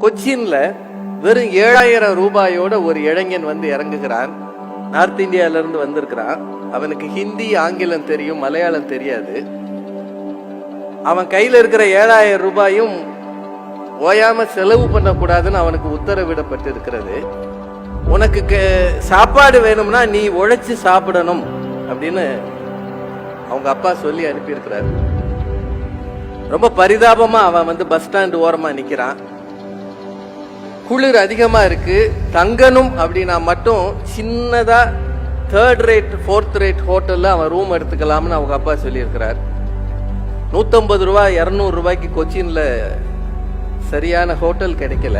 கொச்சின்ல வெறும் 7000 ரூபாயோட ஒரு இளைஞன் வந்து இறங்குகிறான். நார்த் இந்தியால இருந்து வந்திருக்கிறான். அவனுக்கு ஹிந்தி, ஆங்கிலம் தெரியும், மலையாளம் தெரியாது. அவன் கையில இருக்கிற 7000 ரூபாயும் ஓயாம செலவு பண்ணக்கூடாதுன்னு அவனுக்கு உத்தரவிடப்பட்டு இருக்கிறது. உனக்கு சாப்பாடு வேணும்னா நீ உழைச்சு சாப்பிடணும் அப்படின்னு அவங்க அப்பா சொல்லி அனுப்பியிருக்கிறார். ரொம்ப பரிதாபமா அவன் வந்து பஸ் ஸ்டாண்ட் ஓரமா நிக்கிறான். குளிர் அதிகமா இருக்கு. தங்கணும் அப்படின்னா மட்டும் சின்னதா 3rd ரேட் 4th ரேட் ஹோட்டல்ல அவன் ரூம் எடுத்துக்கலாம்னு அவங்க அப்பா சொல்லியிருக்கிறார். 150 ரூபாய் 200 ரூபாய்க்கு கொச்சின்ல சரியான ஹோட்டல் கிடைக்கல.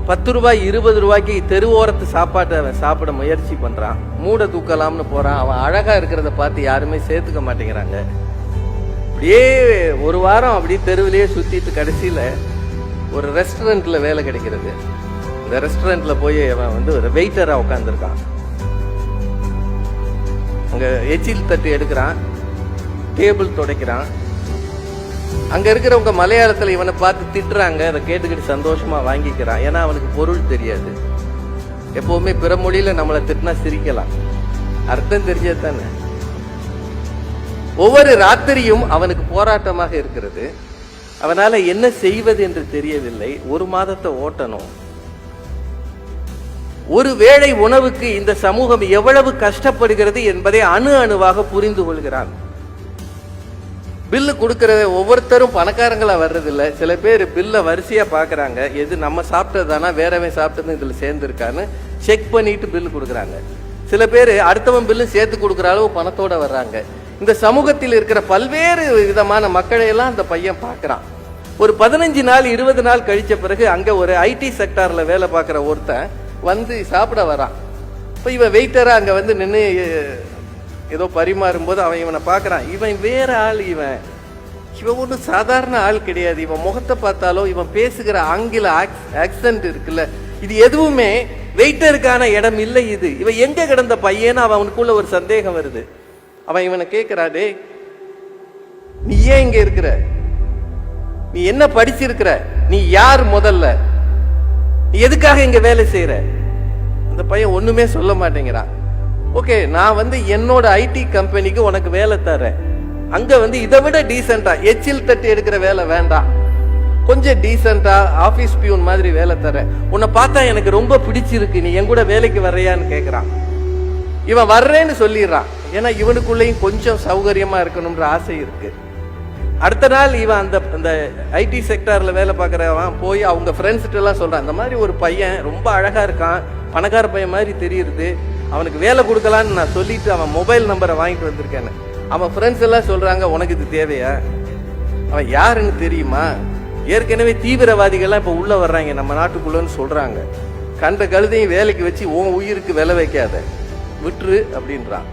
10 ரூபாய் 20 ரூபாய்க்கு தெருவோரத்து சாப்பாட்டை அவன் சாப்பிட முயற்சி பண்றான். மூட தூக்கலாம்னு போறான். அவன் அழகா இருக்கிறத பார்த்து யாருமே சேர்த்துக்க மாட்டேங்கிறாங்க. அப்படியே ஒரு வாரம் அப்படியே தெருவிலேயே சுத்திட்டு கடைசியில ஒரு ரெஸ்டாரண்ட்ல வேலை கிடைக்கிறது. இந்த ரெஸ்டாரண்ட்ல போய் அவன் வந்து ஒரு வெயிட்டரா உட்காந்துருக்கான். அங்க எச்சில் தட்டு எடுக்கிறான், டேபிள் துடைக்கிறான். அங்க இருக்கிறவங்க மலையாளத்துல இவனை பார்த்து திட்டுறாங்க. அதை கேட்டுக்கிட்டு சந்தோஷமா வாங்கிக்கிறான். ஏன்னா அவனுக்கு பொருள் தெரியாது. எப்பவுமே பிற மொழியில நம்மளை திட்டினா சிரிக்கலாம், அர்த்தம் தெரிஞ்சது தானே. ஒவ்வொரு ராத்திரியும் அவனுக்கு போராட்டமாக இருக்கிறது. அவனால என்ன செய்வது என்று தெரியவில்லை. 1 மாதத்தை ஓட்டணும். ஒரு வேளை உணவுக்கு இந்த சமூகம் எவ்வளவு கஷ்டப்படுகிறது என்பதை அணு அணுவாக புரிந்து கொள்கிறான். பில்லு கொடுக்கிற ஒவ்வொருத்தரும் பணக்காரங்களா வர்றதில்லை. சில பேர் பில்ல வரிசையா பாக்குறாங்க. எது நம்ம சாப்பிட்டதுதானா, வேறவன் சாப்பிட்டது இதுல சேர்ந்துருக்கான்னு செக் பண்ணிட்டு பில்லு கொடுக்குறாங்க. சில பேர் அடுத்தவன் பில்லு சேர்த்து கொடுக்குற அளவு பணத்தோட வர்றாங்க. இந்த சமூகத்தில் இருக்கிற பல்வேறு விதமான மக்களை எல்லாம் அந்த பையன் பார்க்கிறான். ஒரு 15 நாள் 20 நாள் கழிச்ச பிறகு அங்க ஒரு ஐடி செக்டார்ல வேலை பார்க்கிற ஒருத்தன் வந்து சாப்பிட வரான். இப்ப இவன் வெயிட்டரா அங்க வந்து நின்று ஏதோ பரிமாறும் போது அவன் இவனை பார்க்கறான். இவன் வேற ஆள். இவன் ஒன்றும் சாதாரண ஆள் கிடையாது. இவன் முகத்தை பார்த்தாலும் இவன் பேசுகிற ஆங்கில ஆக்சென்ட் இருக்குல்ல, இது எதுவுமே வெயிட்டருக்கான இடம் இல்லை. இவன் எங்க கிடந்த பையன்னு அவனுக்குள்ள ஒரு சந்தேகம் வருது. அவன் இவனை கேட்கிறா, டே நீ ஏன் இங்க இருக்கிற, நீ என்ன படிச்சிருக்கிற, நீ யார், முதல்ல நீ எதுக்காக இங்க வேலை செய்யற? அந்த பையன் ஒண்ணுமே சொல்ல மாட்டேங்கிறான். ஓகே, நான் வந்து என்னோட ஐடி கம்பெனிக்கு உனக்கு வேலை தரேன். அங்க வந்து இதை விட டீசென்டா எச்சில் தட்டு எடுக்கிற வேலை வேண்டாம், கொஞ்சம் டீசென்டா ஆபீஸ் பியூன் மாதிரி வேலை தரேன். உன்னை பார்த்தா எனக்கு ரொம்ப பிடிச்சிருக்கு, நீ என் கூட வேலைக்கு வர்றியான்னு கேட்கிறான். இவன் வர்றேன்னு சொல்லிடுறான். ஏன்னா இவனுக்குள்ளேயும் கொஞ்சம் சௌகரியமா இருக்கணும்ன்ற ஆசை இருக்கு. அடுத்த நாள் இவன் அந்த ஐடி செக்டார்ல வேலை பார்க்கறவன் போய் அவங்க ஃப்ரெண்ட்ஸ்கிட்ட எல்லாம் சொல்றான், இந்த மாதிரி ஒரு பையன் ரொம்ப அழகா இருக்கான், பணக்கார பையன் மாதிரி தெரியுது, அவனுக்கு வேலை கொடுக்கலான்னு நான் சொல்லிட்டு அவன் மொபைல் நம்பரை வாங்கிட்டு வந்திருக்கேன்னு. அவன் ஃப்ரெண்ட்ஸ் எல்லாம் சொல்றாங்க, உனக்கு இது தேவையா, அவன் யாருன்னு தெரியுமா, ஏற்கனவே தீவிரவாதிகள்லாம் இப்ப உள்ள வர்றாங்க நம்ம நாட்டுக்குள்ளன்னு சொல்றாங்க, கண்ட கழுதையும் வேலைக்கு வச்சு உன் உயிருக்கு விலை வைக்காத, விட்டுரு அப்படின்றான்.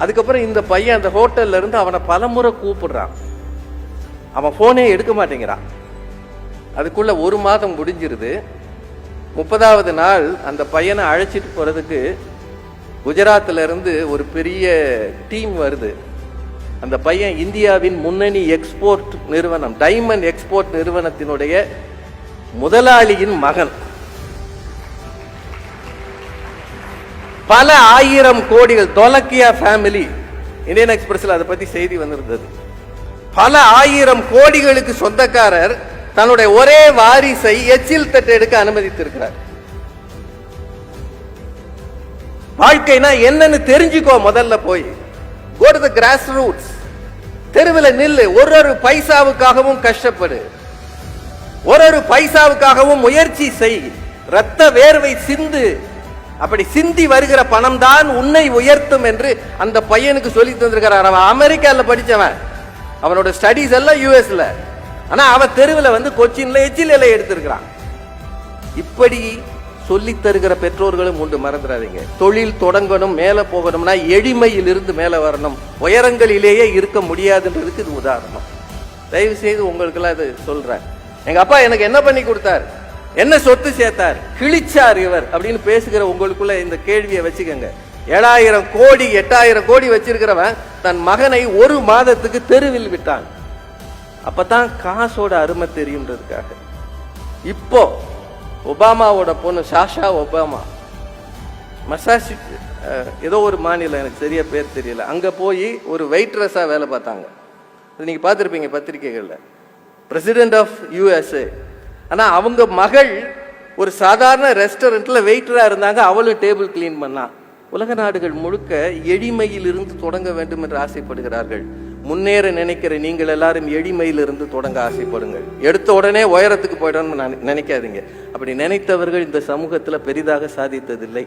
அதுக்கப்புறம் இந்த பையன் அந்த ஹோட்டல்ல இருந்து அவனை பலமுறை கூப்பிடுறான். அவன் போனே எடுக்க மாட்டேங்கிறான். அதுக்குள்ள 1 மாதம் முடிஞ்சிருது. 30வது நாள் அந்த பையனை அழைச்சிட்டு போறதுக்கு குஜராத்ல இருந்து ஒரு பெரிய டீம் வருது. அந்த பையன் இந்தியாவின் முன்னணி எக்ஸ்போர்ட் நிறுவனம் டைமண்ட் எக்ஸ்போர்ட் நிறுவனத்தினுடைய முதலாளியின் மகன். பல 1000 கோடிகள் தொலக்கியா ஃபேமிலி, இந்தியன் எக்ஸ்பிரஸ்ல அதை பத்தி செய்தி வந்திருந்தது. பல 1000 கோடிகளுக்கு சொந்தக்காரர் தன்னுடைய ஒரே வாரிசை எச்சில் தட்டு எடுக்க அனுமதித்திருக்கிறார். வாழ்க்கைனா என்னன்னு தெரிஞ்சுக்கோ. முதல்ல போய் go to the grassroots, தெருவில் நில்லு. ஒரு பைசாவுக்காகவும் கஷ்டப்படு, ஒரு பைசாவுக்காகவும் முயற்சி செய், ரத்த வேர்வை சிந்து. அப்படி சிந்தி வருகிற பணம் தான் உன்னை உயர்த்தும் என்று அந்த பையனுக்கு சொல்லி தந்திருக்கிறார். அவன் அமெரிக்கால படிச்சவன், அவனோட ஸ்டடிஸ் எல்லாம் யூஎஸ்ல. ஆனா அவன் தெருவில் வந்து கொச்சின்ல எச்சில் இலை எடுத்திருக்கிறான். இப்படி சொல்லி தருகிற பெற்றோர்களும் உண்டு, மறந்துடாதீங்க. தொழில் தொடங்கணும், மேல போகணும்னா எளிமையில் இருந்து மேல வரணும், உயரங்களிலேயே இருக்க முடியாதுன்றதுக்கு இது உதாரணம். தயவு செய்து உங்களுக்கு எல்லாம் இது சொல்றேன். எங்க அப்பா எனக்கு என்ன பண்ணி கொடுத்தார், என்ன சொத்து சேர்த்தார், கிழிச்சார் இவர் அப்படின்னு பேசுகிற உங்களுக்குள்ள இந்த கேள்வியை வச்சுக்கோங்க. 7000 கோடி 8000 கோடி வச்சிருக்கிறவன் தன் மகனை 1 மாதத்துக்கு தெருவில் விட்டான். அப்பதான் காசோட அருமை தெரியும்ன்றதுக்காக. இப்போ ஒபாமாவோட பொண்ணு சாஷா ஒபாமா மசாச்சுசெட்ஸ் ஏதோ ஒரு மாநிலம், எனக்கு சரியா பேர் தெரியல, அங்க போய் ஒரு வெயிட்ரஸா வேலை பார்த்தாங்க. நீங்க பார்த்துருப்பீங்க பத்திரிகைகள்ல. President of USA. ஆனா அவங்க மகள் ஒரு சாதாரண ரெஸ்டாரண்ட்ல வெயிட்டரா இருந்தாங்க, அவளும் டேபிள் கிளீன் பண்ணா. உலக நாடுகள் முழுக்க எளிமையிலிருந்து தொடங்க வேண்டும் என்று ஆசைப்படுகிறார்கள். முன்னேற நினைக்கிற நீங்கள் எல்லாரும் எளிமையிலிருந்து தொடங்க ஆசைப்படுங்கள். எடுத்த உடனே உயரத்துக்கு போயிடணும்னு நினைக்காதீங்க. அப்படி நினைத்தவர்கள் இந்த சமூகத்துல பெரிதாக சாதித்ததில்லை.